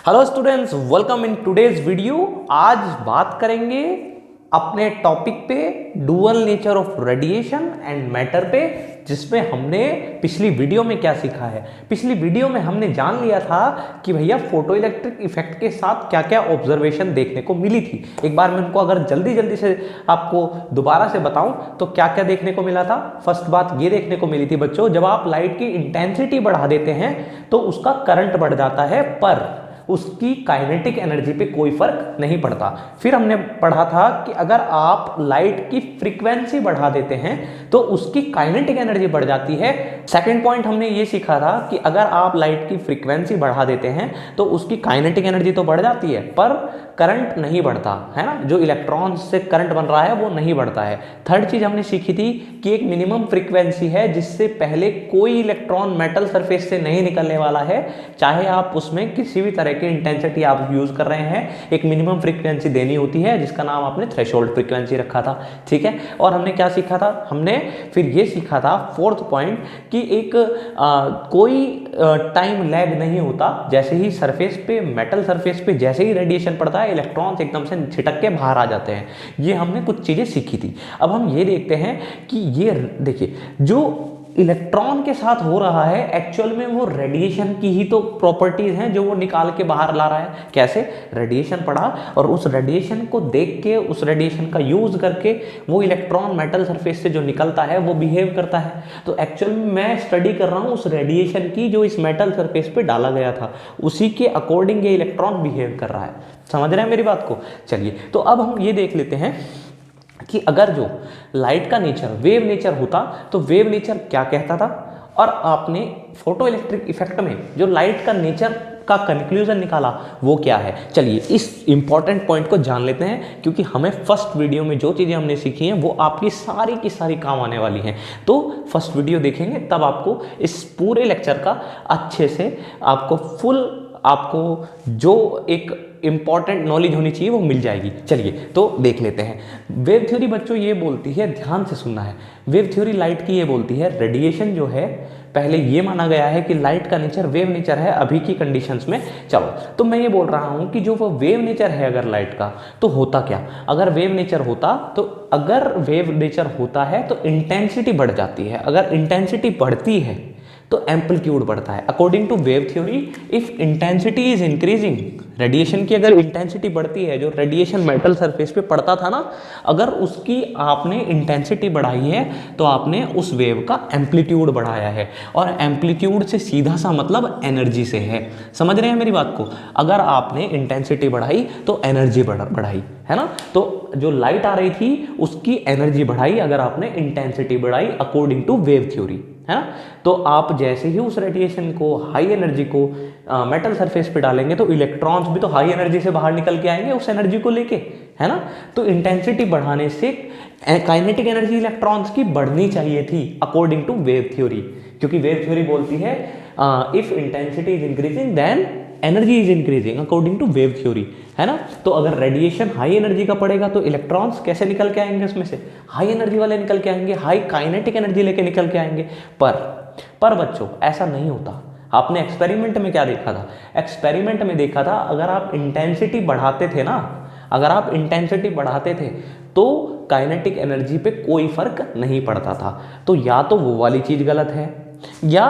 Hello students, welcome in today's video. आज बात करेंगे अपने टॉपिक पे dual nature of radiation and matter पे, जिसमें हमने पिछली वीडियो में क्या सीखा है। पिछली वीडियो में हमने जान लिया था कि भैया फोटो इलेक्ट्रिक इफेक्ट के साथ क्या क्या ऑब्जर्वेशन देखने को मिली थी। एक बार मैं उनको अगर जल्दी जल्दी से आपको दोबारा से बताऊं तो क्या क्या देखने को मिला था। फर्स्ट बात ये देखने को मिली थी बच्चों, जब आप लाइट की इंटेंसिटी बढ़ा देते हैं तो उसका करंट बढ़ जाता है, पर उसकी काइनेटिक एनर्जी पे कोई फर्क नहीं पड़ता। फिर हमने पढ़ा था कि अगर आप लाइट की फ्रीक्वेंसी बढ़ा देते हैं तो उसकी काइनेटिक एनर्जी बढ़ जाती है। सेकंड पॉइंट हमने ये सीखा था कि अगर आप लाइट की फ्रीक्वेंसी बढ़ा देते हैं तो उसकी काइनेटिक एनर्जी तो बढ़ जाती है, पर करंट नहीं बढ़ता है ना, जो इलेक्ट्रॉन से करंट बन रहा है वो नहीं बढ़ता है। थर्ड चीज हमने सीखी थी कि एक मिनिमम फ्रीक्वेंसी है जिससे पहले कोई इलेक्ट्रॉन मेटल सरफेस से नहीं निकलने वाला है, चाहे आप उसमें किसी भी तरह की इंटेंसिटी आप यूज कर रहे हैं। एक मिनिमम फ्रीक्वेंसी देनी होती है जिसका नाम आपने थ्रेशोल्ड फ्रीक्वेंसी रखा था, ठीक है। और हमने क्या सीखा था, हमने फिर ये सीखा था फोर्थ पॉइंट कि एक कोई टाइम लैग नहीं होता। जैसे ही सरफेस पे, मेटल सरफेस पे जैसे ही रेडिएशन पड़ता है, इलेक्ट्रॉन्स एकदम से छिटक के बाहर आ जाते हैं। ये हमने कुछ चीजें सीखी थी। अब हम ये देखते हैं कि ये देखिए, जो इलेक्ट्रॉन के साथ हो रहा है एक्चुअल में वो रेडिएशन की ही तो प्रॉपर्टीज हैं जो वो निकाल के बाहर ला रहा है। कैसे? रेडिएशन पड़ा और उस रेडिएशन को देख के, उस रेडिएशन का यूज करके वो इलेक्ट्रॉन मेटल सरफेस से जो निकलता है वो बिहेव करता है। तो एक्चुअल में मैं स्टडी कर रहा हूँ उस रेडिएशन की जो इस मेटल सरफेस पे डाला गया था, उसी के अकॉर्डिंग ये इलेक्ट्रॉन बिहेव कर रहा है। समझ रहे हैं मेरी बात को? चलिए, तो अब हम ये देख लेते हैं कि अगर जो लाइट का नेचर वेव नेचर होता तो वेव नेचर क्या कहता था, और आपने फोटो इलेक्ट्रिक इफेक्ट में जो लाइट का नेचर का कंक्लूजन निकाला वो क्या है। चलिए इस इंपॉर्टेंट पॉइंट को जान लेते हैं, क्योंकि हमें फर्स्ट वीडियो में जो चीज़ें हमने सीखी हैं वो आपकी सारी की सारी काम आने वाली हैं। तो फर्स्ट वीडियो देखेंगे तब आपको इस पूरे लेक्चर का अच्छे से आपको जो एक इंपॉर्टेंट नॉलेज होनी चाहिए वो मिल जाएगी। चलिए तो देख लेते हैं। वेव थ्योरी बच्चों ये बोलती है, ध्यान से सुनना है, वेव थ्योरी लाइट की ये बोलती है रेडिएशन जो है, पहले ये माना गया है कि लाइट का नेचर वेव नेचर है अभी की कंडीशंस में। चलो तो मैं ये बोल रहा हूँ कि जो वो वेव नेचर है अगर लाइट का, तो होता क्या। अगर वेव नेचर होता है तो इंटेंसिटी बढ़ जाती है। अगर इंटेंसिटी बढ़ती है तो एम्पलीट्यूड बढ़ता है। According to wave theory, if intensity is increasing, radiation की अगर इंटेंसिटी बढ़ती है, जो रेडिएशन मेटल सरफेस पे पड़ता था ना, अगर उसकी आपने इंटेंसिटी बढ़ाई है तो आपने उस वेव का एम्पलीट्यूड बढ़ाया है, और एम्पलीट्यूड से सीधा सा मतलब एनर्जी से है। समझ रहे हैं मेरी बात को? अगर आपने इंटेंसिटी बढ़ाई तो एनर्जी बढ़ाई, है ना। तो जो लाइट आ रही थी उसकी एनर्जी बढ़ाई अगर आपने इंटेंसिटी बढ़ाई, अकॉर्डिंग टू वेव थ्योरी, है ना। तो आप जैसे ही उस रेडिएशन को, हाई एनर्जी को मेटल सरफेस पे डालेंगे तो इलेक्ट्रॉन्स भी तो हाई एनर्जी से बाहर निकल के आएंगे उस एनर्जी को लेके, है ना। तो इंटेंसिटी बढ़ाने से काइनेटिक एनर्जी इलेक्ट्रॉन्स की बढ़नी चाहिए थी अकॉर्डिंग टू वेव थ्योरी, क्योंकि वेव थ्योरी बोलती है if intensity is increasing then energy is increasing according to wave theory, है ना। तो अगर रेडिएशन हाई एनर्जी का पड़ेगा तो इलेक्ट्रॉन्स कैसे निकल के आएंगे, उसमें से हाई एनर्जी वाले निकल के आएंगे, हाई काइनेटिक एनर्जी लेके निकल के आएंगे। पर बच्चों ऐसा नहीं होता। आपने एक्सपेरिमेंट में क्या देखा था? एक्सपेरिमेंट में देखा था अगर आप इंटेंसिटी बढ़ाते थे ना, अगर आप इंटेंसिटी बढ़ाते थे तो काइनेटिक एनर्जी पे कोई फर्क नहीं पड़ता था। तो या तो वो वाली चीज गलत है या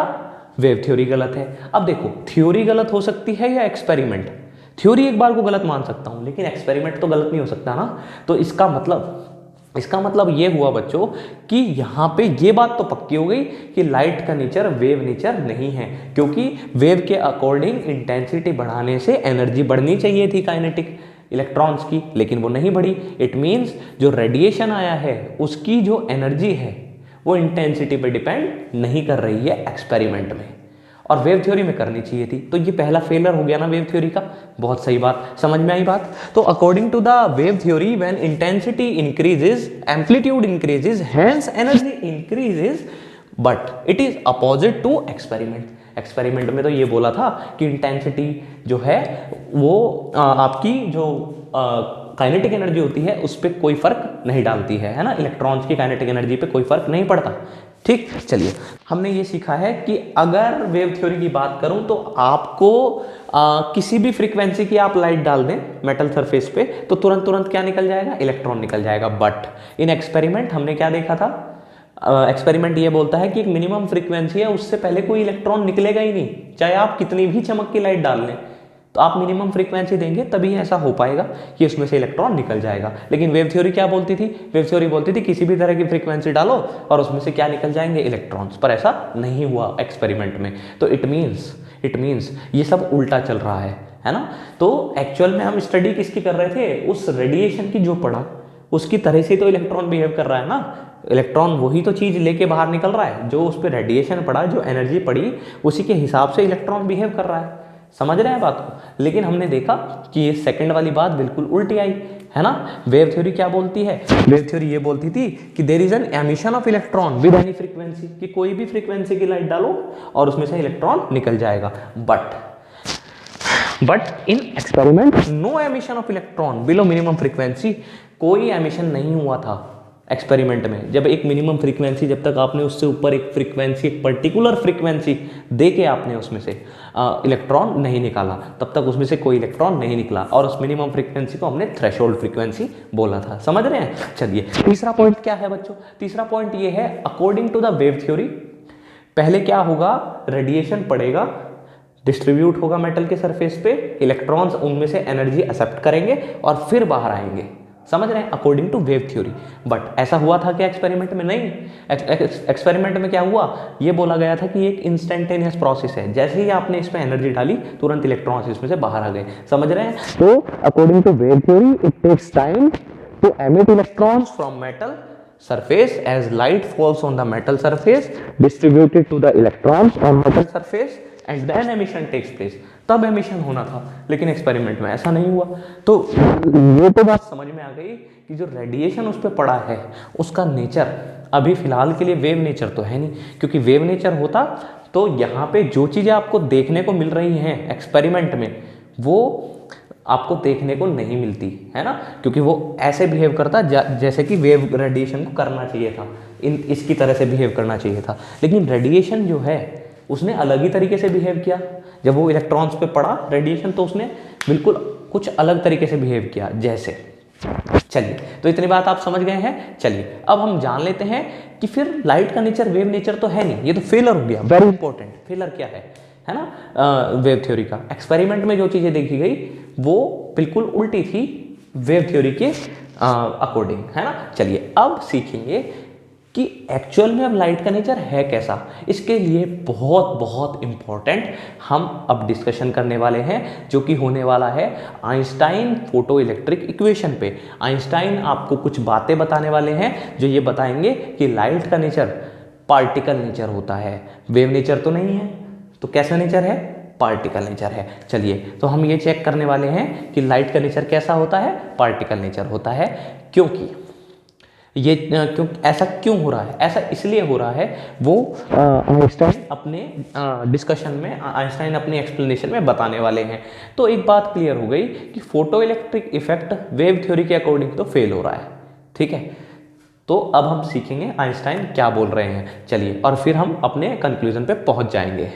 वेव थ्योरी गलत है। अब देखो, थ्योरी गलत हो सकती है या एक्सपेरिमेंट। थ्योरी एक बार को गलत मान सकता हूं, लेकिन एक्सपेरिमेंट तो गलत नहीं हो सकता ना। तो इसका मतलब ये हुआ बच्चों कि यहाँ पे ये बात तो पक्की हो गई कि लाइट का नेचर वेव नेचर नहीं है, क्योंकि वेव के अकॉर्डिंग इंटेंसिटी बढ़ाने से एनर्जी बढ़नी चाहिए थी काइनेटिक इलेक्ट्रॉन्स की, लेकिन वो नहीं बढ़ी। इट मीन्स जो रेडिएशन आया है उसकी जो एनर्जी है वो इंटेंसिटी पे डिपेंड नहीं कर रही है एक्सपेरिमेंट में, और वेव थ्योरी में करनी चाहिए थी। तो ये पहला फेलर हो गया ना वेव थ्योरी का। बहुत सही बात, समझ में आई बात। तो according to the wave theory, when intensity increases amplitude increases, hence energy increases, but it is opposite to experiment. Experiment में तो ये बोला था कि इंटेंसिटी जो है वो आपकी जो काइनेटिक एनर्जी होती है उस पर कोई फर्क नहीं डालती है ना, इलेक्ट्रॉन्स की काइनेटिक एनर्जी पे कोई फर्क नहीं पड़ता। ठीक, चलिए हमने ये सीखा है कि अगर वेव थ्योरी की बात करूं तो आपको किसी भी फ्रीक्वेंसी की आप लाइट डाल दें मेटल सरफेस पे तो तुरंत तुरंत क्या निकल जाएगा, इलेक्ट्रॉन निकल जाएगा। बट इन एक्सपेरिमेंट हमने क्या देखा था, एक्सपेरिमेंट ये बोलता है कि एक मिनिमम फ्रीक्वेंसी है उससे पहले कोई इलेक्ट्रॉन निकलेगा ही नहीं, चाहे आप कितनी भी चमक की लाइट डाल लें, तो आप मिनिमम फ्रीक्वेंसी देंगे तभी ऐसा हो पाएगा कि उसमें से इलेक्ट्रॉन निकल जाएगा। लेकिन वेव थ्योरी क्या बोलती थी, वेव थ्योरी बोलती थी किसी भी तरह की फ्रीक्वेंसी डालो और उसमें से क्या निकल जाएंगे, इलेक्ट्रॉन्स। पर ऐसा नहीं हुआ एक्सपेरिमेंट में। तो इट मीन्स ये सब उल्टा चल रहा है ना। तो एक्चुअल में हम स्टडी किसकी कर रहे थे, उस रेडिएशन की जो पड़ा उसकी तरह से तो इलेक्ट्रॉन बिहेव कर रहा है ना। इलेक्ट्रॉन वही तो चीज़ लेके बाहर निकल रहा है, जो उस पर रेडिएशन पड़ा, जो एनर्जी पड़ी, उसी के हिसाब से इलेक्ट्रॉन बिहेव कर रहा है। समझ रहे हैं बात को। लेकिन हमने देखा कि ये सेकंड वाली बात बिल्कुल उल्टी आई, है ना। वेव थ्योरी क्या बोलती है, वेव थ्योरी ये बोलती थी कि there is an emission of electron with any frequency, कि कोई भी फ्रीक्वेंसी की लाइट डालो और उसमें से इलेक्ट्रॉन निकल जाएगा। But in experiment no emission of electron below minimum frequency, कोई एमिशन नहीं हुआ था एक्सपेरिमेंट में। जब एक मिनिमम फ्रीक्वेंसी, जब तक आपने उससे ऊपर एक फ्रीक्वेंसी, एक पर्टिकुलर फ्रीक्वेंसी दे के आपने उसमें से इलेक्ट्रॉन नहीं निकाला, तब तक उसमें से कोई इलेक्ट्रॉन नहीं निकला। और उस मिनिमम फ्रीक्वेंसी को हमने थ्रेशोल्ड फ्रीक्वेंसी बोला था। समझ रहे हैं। चलिए तीसरा पॉइंट क्या है बच्चों, तीसरा पॉइंट ये है, according to the wave theory पहले क्या होगा, रेडिएशन पड़ेगा, डिस्ट्रीब्यूट होगा मेटल के सरफेस पे, इलेक्ट्रॉन्स उनमें से एनर्जी एक्सेप्ट करेंगे और फिर बाहर आएंगे। समझ रहे हैं, according to wave theory. But ऐसा हुआ था क्या एक्सपेरिमेंट में? नहीं। एक्सपेरिमेंट में क्या हुआ, ये बोला गया था कि एक इंस्टेंटेनियस प्रोसेस है, जैसे ही आपने इसमें एनर्जी डाली तुरंत इलेक्ट्रॉन्स इसमें से बाहर आ गए। समझ रहे हैं। तो according to wave theory it takes time to emit electrons from metal surface as light falls on the metal surface distributed to the electrons on metal surface and then emission takes place। तब emission होना था, लेकिन experiment में ऐसा नहीं हुआ। तो ये तो बात समझ में आ गई कि जो रेडिएशन उस पर पड़ा है उसका नेचर अभी फिलहाल के लिए वेव नेचर तो है नहीं, क्योंकि वेव नेचर होता तो यहाँ पे जो चीज़ें आपको देखने को मिल रही हैं एक्सपेरिमेंट में वो आपको देखने को नहीं मिलती है ना, क्योंकि वो ऐसे बिहेव करता जैसे कि वेव रेडिएशन को करना चाहिए था, इसकी तरह से बिहेव करना चाहिए था। लेकिन रेडिएशन जो है उसने अलग ही तरीके से बिहेव किया। जब वो इलेक्ट्रॉन्स पे पड़ा रेडिएशन तो उसने बिल्कुल कुछ अलग तरीके से बिहेव किया जैसे। चलिए, तो इतनी बात आप समझ गए हैं। चलिए अब हम जान लेते हैं कि फिर लाइट का नेचर वेव नेचर तो है नहीं, ये तो फेलर हो गया। वेरी इंपॉर्टेंट, फेलर क्या है ना। वेव थ्योरी का एक्सपेरिमेंट में जो चीज़ें देखी गई वो बिल्कुल उल्टी थी वेव थ्योरी के अकॉर्डिंग, है ना। चलिए अब सीखेंगे कि एक्चुअल में अब लाइट का नेचर है कैसा। इसके लिए बहुत बहुत इम्पॉर्टेंट हम अब डिस्कशन करने वाले हैं, जो कि होने वाला है आइंस्टाइन फोटो इलेक्ट्रिक इक्वेशन पे। आइंस्टाइन आपको कुछ बातें बताने वाले हैं जो ये बताएंगे कि लाइट का नेचर पार्टिकल नेचर होता है, वेव नेचर तो नहीं है। तो कैसा नेचर है? पार्टिकल नेचर है। चलिए तो हम ये चेक करने वाले हैं कि लाइट का नेचर कैसा होता है, पार्टिकल नेचर होता है। क्योंकि ये ऐसा क्यों हो रहा है? ऐसा इसलिए हो रहा है, वो आइंस्टाइन अपने डिस्कशन में, आइंस्टाइन अपने एक्सप्लेनेशन में बताने वाले हैं। तो एक बात क्लियर हो गई कि photo electric effect wave theory के अकॉर्डिंग तो फेल हो रहा है। ठीक है, तो अब हम सीखेंगे आइंस्टाइन क्या बोल रहे हैं। चलिए, और फिर हम अपने कंक्लूजन पे पहुंच जाएंगे।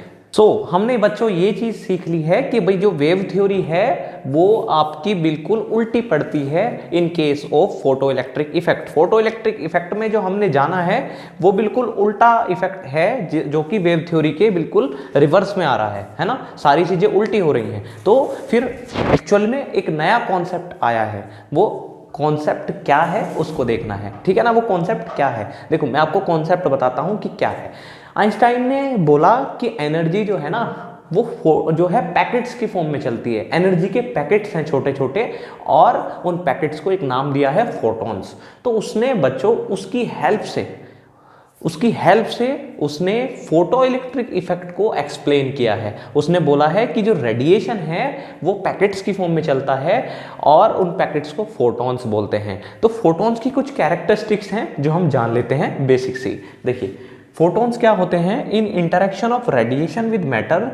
हमने बच्चों ये चीज़ सीख ली है कि भाई जो वेव थ्योरी है वो आपकी बिल्कुल उल्टी पड़ती है in case of photo electric effect. Photo electric effect में जो हमने जाना है वो बिल्कुल उल्टा इफेक्ट है, जो कि वेव थ्योरी के बिल्कुल रिवर्स में आ रहा है ना। सारी चीज़ें उल्टी हो रही हैं। तो फिर एक्चुअल में एक नया कॉन्सेप्ट आया है, वो कॉन्सेप्ट क्या है उसको देखना है। ठीक है ना, वो कॉन्सेप्ट क्या है? देखो मैं आपको कॉन्सेप्ट बताता हूँ कि क्या है। आइंस्टाइन ने बोला कि एनर्जी जो है ना वो जो है पैकेट्स की फॉर्म में चलती है। एनर्जी के पैकेट्स हैं छोटे छोटे, और उन पैकेट्स को एक नाम दिया है फोटॉन्स। तो उसने बच्चों उसकी हेल्प से उसने फोटो इलेक्ट्रिक इफेक्ट को एक्सप्लेन किया है। उसने बोला है कि जो रेडिएशन है वो पैकेट्स की फॉर्म में चलता है और उन पैकेट्स को फोटॉन्स बोलते हैं। तो फोटॉन्स की कुछ कैरेक्टरिस्टिक्स हैं जो हम जान लेते हैं बेसिक से। देखिए, फोटॉन्स क्या होते हैं? In interaction of radiation with matter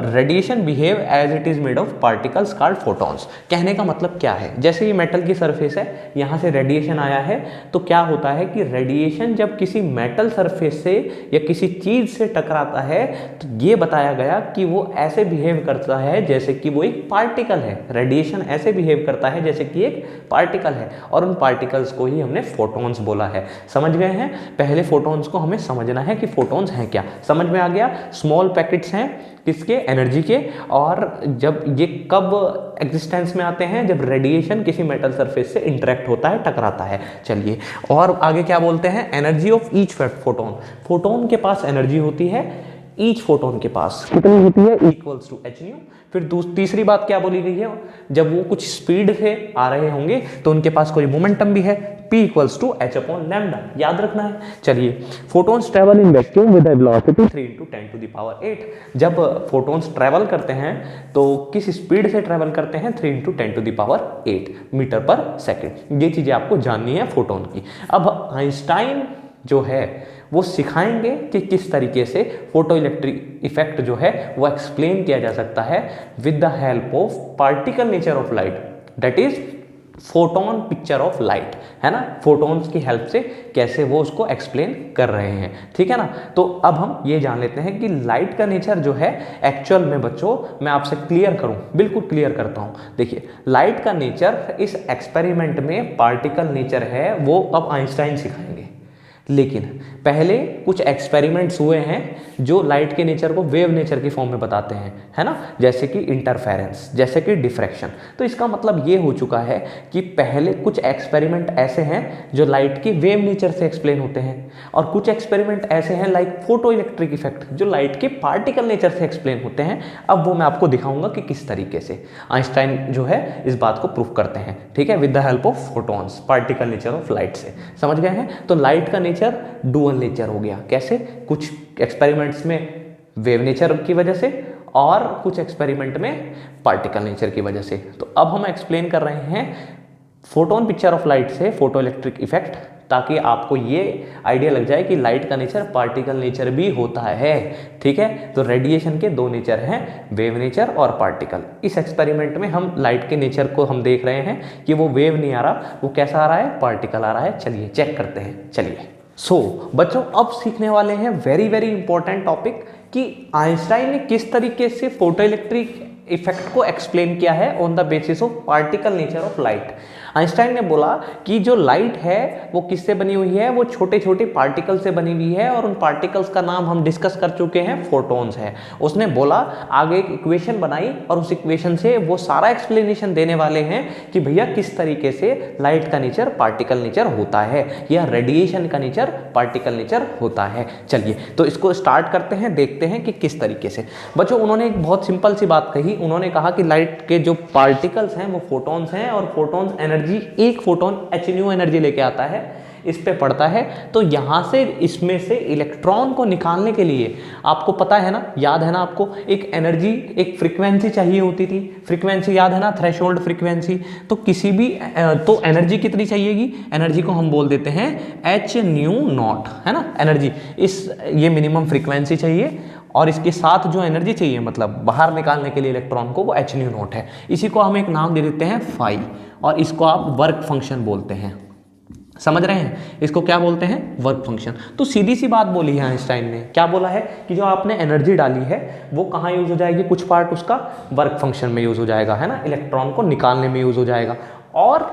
radiation behave as it is made of particles called photons. कहने का मतलब क्या है? जैसे ये मेटल की सरफेस है, यहाँ से रेडिएशन आया है, तो क्या होता है कि रेडिएशन जब किसी मेटल सरफेस से या किसी चीज से टकराता है तो ये बताया गया कि वो ऐसे बिहेव करता है जैसे कि वो एक पार्टिकल है। रेडिएशन ऐसे बिहेव करता है जैसे कि एक पार्टिकल है, और उन पार्टिकल्स को ही हमने फोटॉन्स बोला है। समझ गए हैं? पहले फोटॉन्स को हमें समझना है कि फोटॉन्स हैं क्या। समझ में आ गया? स्मॉल पैकेट्स हैं किसके? एनर्जी के। और जब ये कब एग्जिस्टेंस में आते हैं? जब रेडिएशन किसी मेटल सरफेस से इंटरेक्ट होता है, टकराता है। चलिए, और आगे क्या बोलते हैं? Energy of each photon. Photon के पास एनर्जी होती है, ईच फोटोन के पास कितनी होती है? Equals to h nu. फिर तीसरी बात क्या बोली गई है? जब वो कुछ स्पीड से आ रहे होंगे तो उनके पास कोई मोमेंटम भी है, P equals to h upon lambda. याद रखना है। चलिए, photons travel in vacuum with velocity 3 × 10⁸। जब फोटॉन्स ट्रेवल करते हैं तो किस स्पीड से ट्रेवल करते हैं? 3 × 10⁸ मीटर पर सेकेंड। ये चीजें आपको जाननी है फोटॉन की। अब आइंस्टाइन जो है वो सिखाएंगे कि किस तरीके से फोटो इलेक्ट्रिक इफेक्ट जो है वो एक्सप्लेन किया जा सकता है with the help of particle nature of light, that is photon picture of light, है ना। फोटॉन्स की हेल्प से कैसे वो उसको एक्सप्लेन कर रहे हैं, ठीक है ना। तो अब हम ये जान लेते हैं कि लाइट का नेचर जो है एक्चुअल में, बच्चों मैं आपसे क्लियर करूं, बिल्कुल क्लियर करता हूं। देखिए, लाइट का नेचर इस एक्सपेरिमेंट में पार्टिकल नेचर है, वो अब आइंस्टाइन सिखाएंगे। लेकिन पहले कुछ एक्सपेरिमेंट्स हुए हैं जो लाइट के नेचर को वेव नेचर की फॉर्म में बताते हैं, है ना। जैसे कि इंटरफेरेंस, जैसे कि डिफ्रैक्शन। तो इसका मतलब ये हो चुका है कि पहले कुछ एक्सपेरिमेंट ऐसे हैं जो लाइट के वेव नेचर से एक्सप्लेन होते हैं, और कुछ एक्सपेरिमेंट ऐसे हैं लाइक फोटो इलेक्ट्रिक इफेक्ट जो लाइट के पार्टिकल नेचर से एक्सप्लेन होते हैं। अब वो मैं आपको दिखाऊंगा कि किस तरीके से आइंस्टाइन जो है इस बात को प्रूफ करते हैं, ठीक है, with the help of photons, particle nature of light से। समझ गए हैं? तो लाइट का नेचर डुअल नेचर हो गया। कैसे? कुछ एक्सपेरिमेंट्स में वेव नेचर की वजह से और कुछ एक्सपेरिमेंट में पार्टिकल नेचर की वजह से। तो अब हम एक्सप्लेन कर रहे हैं फोटोन पिक्चर ऑफ लाइट से फोटो इलेक्ट्रिक इफेक्ट, ताकि आपको ये आइडिया लग जाए कि लाइट का नेचर पार्टिकल नेचर भी होता है, ठीक है। तो रेडिएशन के दो नेचर हैं, वेव नेचर और पार्टिकल। इस एक्सपेरिमेंट में हम लाइट के नेचर को हम देख रहे हैं कि वो वेव नहीं आ रहा, वो कैसा आ रहा है? पार्टिकल आ रहा है। चलिए चेक करते हैं। चलिए, बच्चों अब सीखने वाले हैं वेरी वेरी इंपॉर्टेंट टॉपिक कि आइंस्टाइन ने किस तरीके से फोटो इलेक्ट्रिक इफेक्ट को एक्सप्लेन किया है on the basis of particle nature of light. Einstein ने बोला कि जो लाइट है वो किससे बनी हुई है? वो छोटे छोटे पार्टिकल से बनी हुई है, और उन पार्टिकल्स का नाम हम डिस्कस कर चुके हैं, फोटॉन्स है। उसने बोला, आगे एक इक्वेशन बनाई, और उस इक्वेशन से वो सारा एक्सप्लेनेशन देने वाले हैं कि भैया किस तरीके से लाइट का नेचर पार्टिकल नेचर होता है, या रेडिएशन का नेचर पार्टिकल नेचर होता है। चलिए, तो इसको स्टार्ट करते हैं, देखते हैं कि किस तरीके से। बच्चों, उन्होंने एक बहुत सिंपल सी बात कही। उन्होंने कहा कि लाइट के जो पार्टिकल्स हैं वो फोटॉन्स हैं, और फोटॉन्स एनर्जी, एक फोटोन h न्यू एनर्जी लेके आता है, इस पे पड़ता है। तो यहां से इसमें से इलेक्ट्रॉन को निकालने के लिए आपको पता है ना, याद है ना आपको, एक एनर्जी, एक फ्रीक्वेंसी चाहिए होती थी। फ्रीक्वेंसी याद है ना, थ्रेशोल्ड फ्रीक्वेंसी। तो किसी भी तो एनर्जी कितनी चाहिएगी? एनर्जी को हम बोल देते हैं h न्यू नॉट, है ना। एनर्जी ये मिनिमम फ्रीक्वेंसी चाहिए, और इसके साथ जो एनर्जी चाहिए, मतलब बाहर निकालने के लिए इलेक्ट्रॉन को, वो h न्यू नॉट है। इसी को हम एक नाम दे देते हैं फाई, और इसको आप वर्क फंक्शन बोलते हैं। समझ रहे हैं? इसको क्या बोलते हैं? Work function. तो सीधी सी बात बोली है आइंस्टाइन ने। क्या बोला है कि जो आपने एनर्जी डाली है वो कहाँ यूज हो जाएगी? कुछ पार्ट उसका वर्क फंक्शन में यूज हो जाएगा, है ना, इलेक्ट्रॉन को निकालने में यूज हो जाएगा, और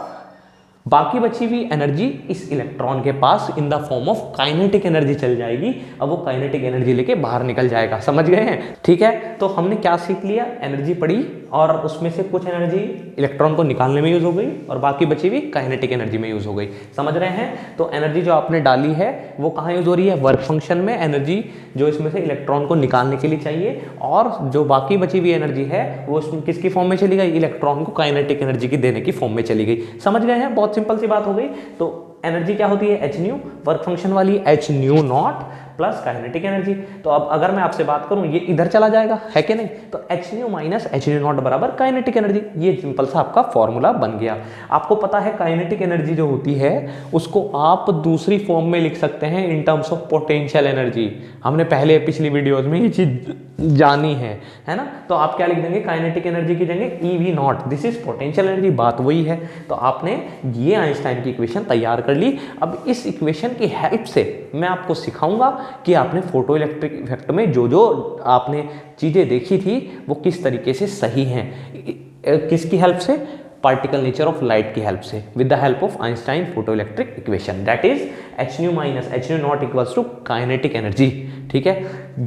बाकी बची हुई एनर्जी इस इलेक्ट्रॉन के पास in the form of kinetic energy चल जाएगी। अब वो काइनेटिक एनर्जी लेके बाहर निकल जाएगा। समझ गए हैं? ठीक है, तो हमने क्या सीख लिया? एनर्जी पड़ी, और उसमें से कुछ एनर्जी इलेक्ट्रॉन को निकालने में यूज हो गई, और बाकी बची हुई काइनेटिक एनर्जी में यूज हो गई। समझ रहे हैं? तो एनर्जी जो आपने डाली है वो कहाँ यूज हो रही है? वर्क फंक्शन में। एनर्जी जो इसमें से इलेक्ट्रॉन को निकालने के लिए चाहिए, और जो बाकी बची हुई एनर्जी है वो उसमें किसकी फॉर्म में चली गई? इलेक्ट्रॉन को काइनेटिक एनर्जी की देने की फॉर्म में चली गई। समझ गए हैं? बहुत सिंपल सी बात हो गई। तो एनर्जी क्या होती है? h न्यू, वर्क फंक्शन वाली h new not plus kinetic energy. तो अब अगर मैं आपसे बात करूं ये इधर चला जाएगा, है कि नहीं, तो H nu minus h nu not बराबर काइनेटिक एनर्जी। ये सिंपल सा आपका फॉर्मूला बन गया। आपको पता है काइनेटिक एनर्जी जो होती है उसको आप दूसरी फॉर्म में लिख सकते हैं in terms of potential energy. हमने पहले पिछली वीडियोज में ये चीज जानी है ना। तो आप क्या लिख देंगे, काइनेटिक एनर्जी की जगह EV0, this is potential energy, बात वही है। तो आपने ये आइंस्टाइन की इक्वेशन तैयार कर ली। अब इस इक्वेशन की हेल्प से मैं आपको सिखाऊंगा कि आपने फोटो इलेक्ट्रिक इफेक्ट में जो जो आपने चीजें देखी थी वो किस तरीके से सही हैं। किसकी हेल्प से, पार्टिकल नेचर ऑफ लाइट की हेल्प से, with the help of Einstein photo electric equation, that is h nu minus h nu not equals to kinetic energy. ठीक है,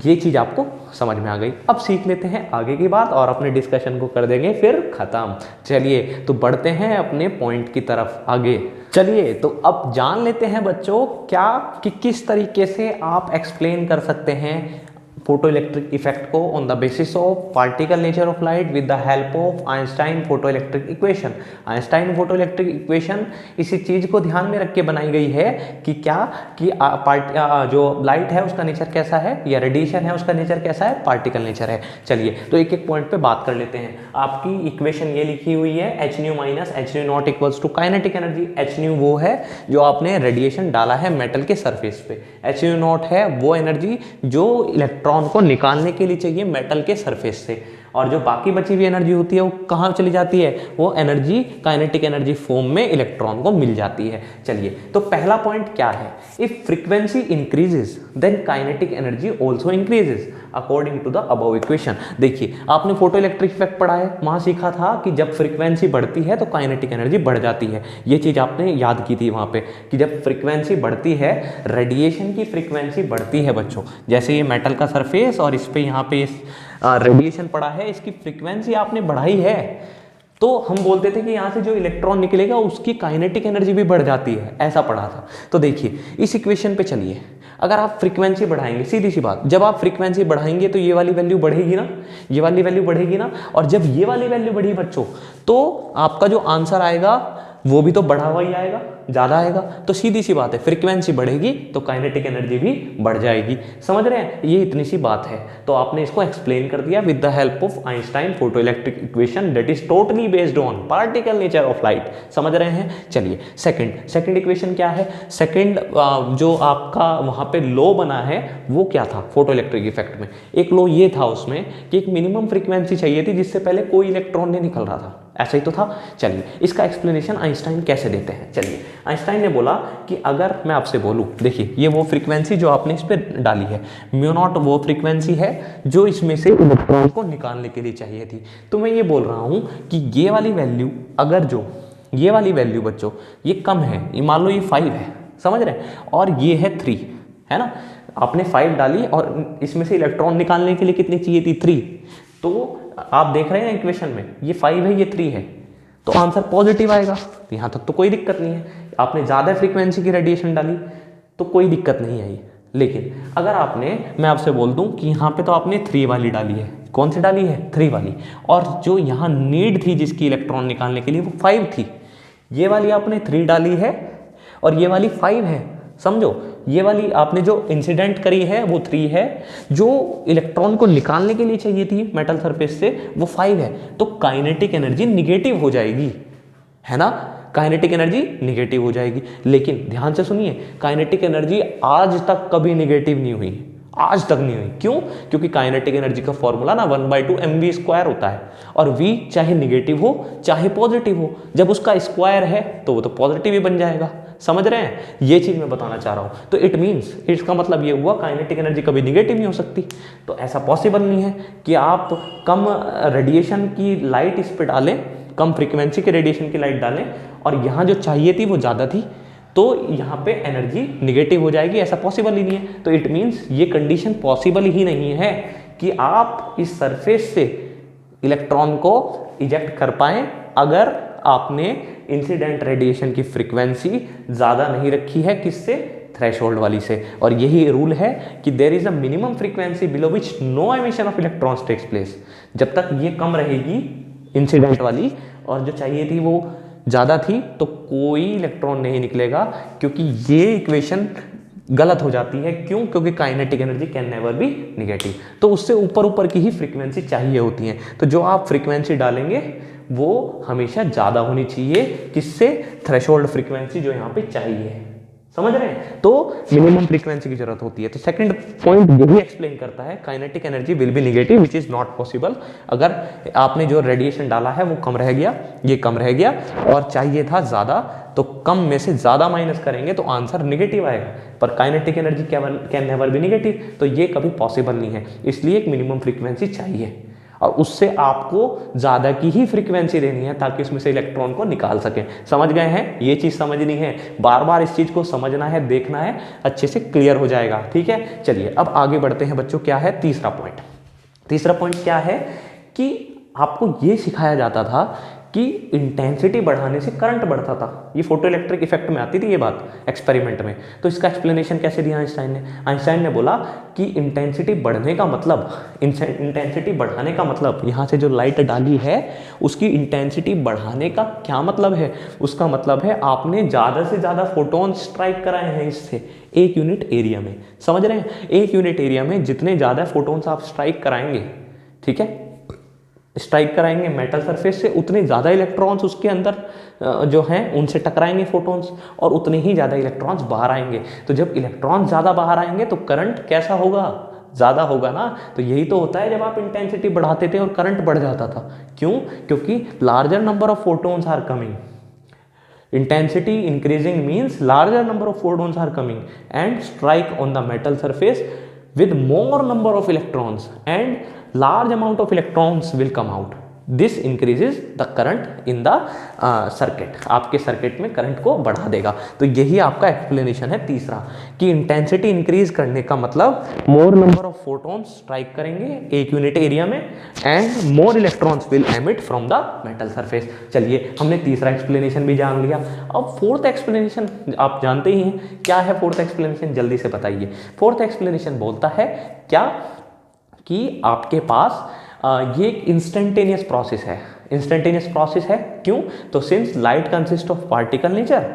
ये चीज आपको समझ में आ गई। अब सीख लेते हैं आगे की बात और अपने डिस्कशन को कर देंगे फिर खत्म। चलिए तो बढ़ते हैं अपने पॉइंट की तरफ आगे। चलिए तो अब जान लेते हैं बच्चों क्या कि किस तरीके से आप एक्सप्लेन कर सकते हैं फोटो इलेक्ट्रिक इफेक्ट को on the basis of particle nature of light with the help of Einstein photo electric equation. Einstein photo electric equation इसी चीज को ध्यान में रख के बनाई गई है कि क्या कि जो लाइट है उसका नेचर कैसा है या रेडिएशन है उसका नेचर कैसा है, पार्टिकल नेचर है। चलिए तो एक एक पॉइंट पे बात कर लेते हैं। आपकी इक्वेशन ये लिखी हुई है h nu minus h nu not equals to kinetic energy. H nu वो है जो आपने रेडिएशन डाला है मेटल के सरफेस पे, एच न्यू नॉट है वो एनर्जी जो इलेक्ट्रॉन को निकालने के लिए चाहिए मेटल के सरफेस से, और जो बाकी बची हुई एनर्जी होती है वो कहाँ चली जाती है, वो एनर्जी काइनेटिक एनर्जी फॉर्म में इलेक्ट्रॉन को मिल जाती है। चलिए तो पहला पॉइंट क्या है, if frequency increases then kinetic energy also increases according to the above equation. देखिए आपने फोटो इलेक्ट्रिक इफेक्ट पढ़ा है, वहां सीखा था कि जब फ्रीक्वेंसी बढ़ती है तो काइनेटिक एनर्जी बढ़ जाती है। ये चीज आपने याद की थी वहां पे कि जब फ्रीक्वेंसी बढ़ती है, रेडिएशन की फ्रीक्वेंसी बढ़ती है बच्चों, जैसे ये मेटल का सरफेस और इस पे यहाँ पे रेडिएशन पड़ा है, इसकी फ्रीक्वेंसी आपने बढ़ाई है तो हम बोलते थे कि यहाँ से जो इलेक्ट्रॉन निकलेगा उसकी काइनेटिक एनर्जी भी बढ़ जाती है, ऐसा पढ़ा था। तो देखिए इस इक्वेशन पे चलिए, अगर आप फ्रीक्वेंसी बढ़ाएंगे, सीधी सी बात, जब आप फ्रीक्वेंसी बढ़ाएंगे तो ये वाली वैल्यू बढ़ेगी ना, ये वाली वैल्यू बढ़ेगी ना, और जब ये वाली वैल्यू बढ़ी बच्चों तो आपका जो आंसर आएगा वो भी तो बढ़ा हुआ ही आएगा, ज़्यादा आएगा। तो सीधी सी बात है, फ्रीक्वेंसी बढ़ेगी तो काइनेटिक एनर्जी भी बढ़ जाएगी। समझ रहे हैं, ये इतनी सी बात है। तो आपने इसको एक्सप्लेन कर दिया with the help of Einstein photo electric equation that is totally based on particle nature of light. समझ रहे हैं। चलिए सेकंड इक्वेशन क्या है, सेकंड जो आपका वहां पे लॉ बना है वो क्या था फोटो इलेक्ट्रिक इफेक्ट में, एक लॉ ये था उसमें कि एक मिनिमम फ्रीक्वेंसी चाहिए थी जिससे पहले कोई इलेक्ट्रॉन नहीं निकल रहा था, ऐसा ही तो था। चलिए इसका एक्सप्लेनेशन आइंस्टाइन कैसे देते हैं। चलिए आइंस्टाइन ने बोला कि अगर मैं आपसे बोलूं, देखिए ये वो फ्रीक्वेंसी जो आपने इस पर डाली है, म्यू नॉट वो फ्रीक्वेंसी है जो इसमें से इलेक्ट्रॉन को निकालने के लिए चाहिए थी। तो मैं ये बोल रहा हूं कि ये वाली वैल्यू, अगर जो ये वाली वैल्यू बच्चों ये कम है, ये मान लो ये 5 है, समझ रहे हैं, और ये है 3 है ना, आपने 5 डाली और इसमें से इलेक्ट्रॉन निकालने के लिए कितनी चाहिए थी 3, तो आप देख रहे हैं इक्वेशन में ये 5 है ये 3 है, तो आंसर पॉजिटिव आएगा। तो यहाँ तक तो कोई दिक्कत नहीं है। आपने ज़्यादा फ्रीक्वेंसी की रेडिएशन डाली तो कोई दिक्कत नहीं आई। लेकिन अगर आपने, मैं आपसे बोल दूं कि यहाँ पे तो आपने 3 वाली डाली है, कौन सी डाली है 3 वाली, और जो यहाँ नीड थी जिसकी इलेक्ट्रॉन निकालने के लिए वो 5 थी, ये वाली आपने 3 डाली है और ये वाली 5 है। समझो, ये वाली आपने जो इंसिडेंट करी है वो 3 है, जो इलेक्ट्रॉन को निकालने के लिए चाहिए थी मेटल सरफेस से वो 5 है, तो काइनेटिक एनर्जी निगेटिव हो जाएगी, है ना, काइनेटिक एनर्जी निगेटिव हो जाएगी। लेकिन ध्यान से सुनिए, काइनेटिक एनर्जी आज तक कभी निगेटिव नहीं हुई, आज तक नहीं हुई। क्यों? क्योंकि काइनेटिक एनर्जी का फॉर्मूला ना 1/2 mv² होता है, और v चाहे निगेटिव हो चाहे पॉजिटिव हो, जब उसका स्क्वायर है तो वो तो पॉजिटिव ही बन जाएगा। समझ रहे हैं, ये चीज मैं बताना चाह रहा हूं। तो इट मींस, इसका मतलब ये हुआ काइनेटिक एनर्जी कभी निगेटिव नहीं हो सकती। तो ऐसा पॉसिबल नहीं है कि आप कम रेडिएशन की लाइट इस पे डालें, कम फ्रीक्वेंसी के रेडिएशन की लाइट डालें और यहाँ जो चाहिए थी वो ज़्यादा थी तो यहाँ पे एनर्जी निगेटिव हो जाएगी, ऐसा पॉसिबल ही नहीं है। तो इट मीन्स ये कंडीशन पॉसिबल ही नहीं है कि आप इस सरफेस से इलेक्ट्रॉन को इजेक्ट कर पाएं अगर आपने इंसिडेंट रेडिएशन की फ्रीक्वेंसी ज़्यादा नहीं रखी है, किससे, थ्रेशोल्ड वाली से। और यही रूल है कि there is a minimum frequency below which no emission of electrons takes place. जब तक ये कम रहेगी इंसिडेंट वाली और जो चाहिए थी वो ज़्यादा थी तो कोई इलेक्ट्रॉन नहीं निकलेगा, क्योंकि ये इक्वेशन गलत हो जाती है। क्यों? क्योंकि kinetic energy can never be negative. तो उससे ऊपर ऊपर की ही फ्रीक्वेंसी चाहिए होती है। तो जो आप फ्रीक्वेंसी डालेंगे वो हमेशा ज़्यादा होनी चाहिए, किससे? थ्रेशोल्ड फ्रीक्वेंसी जो यहाँ पे चाहिए। समझ रहे हैं? तो मिनिमम फ्रीक्वेंसी की जरूरत होती है। तो सेकंड पॉइंट यही एक्सप्लेन करता है, kinetic energy will be negative which is not possible. अगर आपने जो रेडिएशन डाला है वो कम रह गया, ये कम रह गया और चाहिए था ज़्यादा, तो कम में से ज़्यादा माइनस करेंगे तो आंसर निगेटिव आएगा। पर kinetic energy can never be negative, तो ये कभी पॉसिबल नहीं है। इसलिए एक मिनिमम फ्रीक्वेंसी चाहिए और उससे आपको ज़्यादा की ही फ्रीक्वेंसी देनी है ताकि उसमें से इलेक्ट्रॉन को निकाल सकें। समझ गए हैं? ये चीज़ समझनी है, बार बार इस चीज़ को समझना है, देखना है, अच्छे से क्लियर हो जाएगा। ठीक है, चलिए अब आगे बढ़ते हैं बच्चों। क्या है तीसरा पॉइंट? तीसरा पॉइंट क्या है कि आपको ये सिखाया जाता था कि इंटेंसिटी बढ़ाने से करंट बढ़ता था। ये फोटो इलेक्ट्रिक इफेक्ट में आती थी ये बात एक्सपेरिमेंट में। तो इसका एक्सप्लेनेशन कैसे दिया आइंस्टाइन ने? आइंस्टाइन ने बोला कि इंटेंसिटी बढ़ने का मतलब, इंटेंसिटी बढ़ाने का मतलब, यहाँ से जो लाइट डाली है उसकी इंटेंसिटी बढ़ाने का क्या मतलब है? उसका मतलब है आपने ज़्यादा से ज़्यादा फोटोन स्ट्राइक कराए हैं इससे एक यूनिट एरिया में। समझ रहे हैं? एक यूनिट एरिया में जितने ज़्यादा फोटोन्स आप स्ट्राइक कराएंगे, ठीक है, स्ट्राइक कराएंगे मेटल सरफेस से, उतने ज़्यादा इलेक्ट्रॉन्स उसके अंदर जो हैं उनसे टकराएंगे फोटॉन्स और उतने ही ज़्यादा इलेक्ट्रॉन्स बाहर आएंगे। तो जब इलेक्ट्रॉन ज़्यादा बाहर आएंगे तो करंट कैसा होगा? ज़्यादा होगा ना। तो यही तो होता है जब आप इंटेंसिटी बढ़ाते थे और करंट बढ़ जाता था। क्यों? क्योंकि larger number of photons are coming. Intensity increasing means larger number of photons are coming and strike on the metal surface with more number of electrons and large amount of electrons will come out. This increases the current in the circuit. आपके circuit में current को बढ़ा देगा। तो यही आपका explanation है तीसरा, कि इंटेंसिटी इंक्रीज करने का मतलब मोर नंबर ऑफ फोटॉन्स स्ट्राइक करेंगे एक यूनिट एरिया में and more electrons will emit from the metal surface. चलिए हमने तीसरा एक्सप्लेनेशन भी जान लिया। अब फोर्थ एक्सप्लेनेशन आप जानते ही हैं। क्या है फोर्थ एक्सप्लेनेशन? जल्दी से बताइए। फोर्थ एक्सप्लेनेशन बोलता है क्या कि आपके पास ये एक इंस्टेंटेनियस प्रोसेस है। इंस्टेंटेनियस प्रोसेस है क्यों? तो since light consist of particle nature,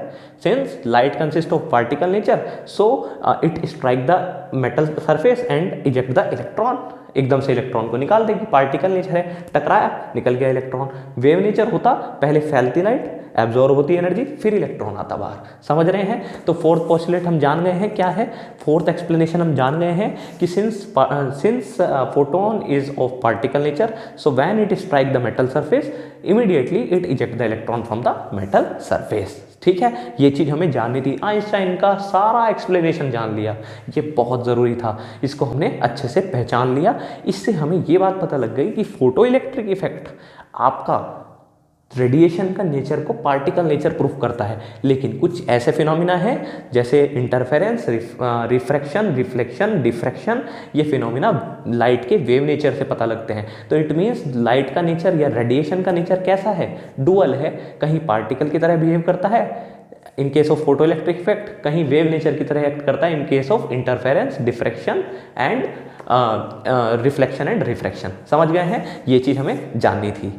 since light consist of particle nature, so it strike the metal surface and eject the electron. एकदम से इलेक्ट्रॉन को निकाल देगी। पार्टिकल नेचर है, टकराया निकल गया इलेक्ट्रॉन। वेव नेचर होता पहले फैलती लाइट, एब्जॉर्ब होती एनर्जी, फिर इलेक्ट्रॉन आता बाहर। समझ रहे हैं? तो फोर्थ पोस्टुलेट हम जान गए हैं क्या है। फोर्थ एक्सप्लेनेशन हम जान गए हैं कि since photon is of particle nature, so when it strike the metal surface immediately it eject the electron from the metal surface. ठीक है, ये चीज़ हमें जाननी थी। आइंस्टाइन का सारा एक्सप्लेनेशन जान लिया, ये बहुत ज़रूरी था। इसको हमने अच्छे से पहचान लिया। इससे हमें ये बात पता लग गई कि फोटो इलेक्ट्रिक इफेक्ट आपका रेडिएशन का नेचर को पार्टिकल नेचर प्रूफ करता है, लेकिन कुछ ऐसे फिनोमिना है जैसे इंटरफेरेंस, रिफ्रैक्शन, रिफ्लेक्शन, डिफ्रैक्शन, ये फिनोमिना लाइट के वेव नेचर से पता लगते हैं। तो इट मीन्स लाइट का नेचर या रेडिएशन का नेचर कैसा है? डुअल है। कहीं पार्टिकल की तरह बिहेव करता है in case of photo electric effect, कहीं वेव नेचर की तरह एक्ट करता है in case of interference, diffraction and reflection and refraction. समझ गए हैं? ये चीज़ हमें जाननी थी।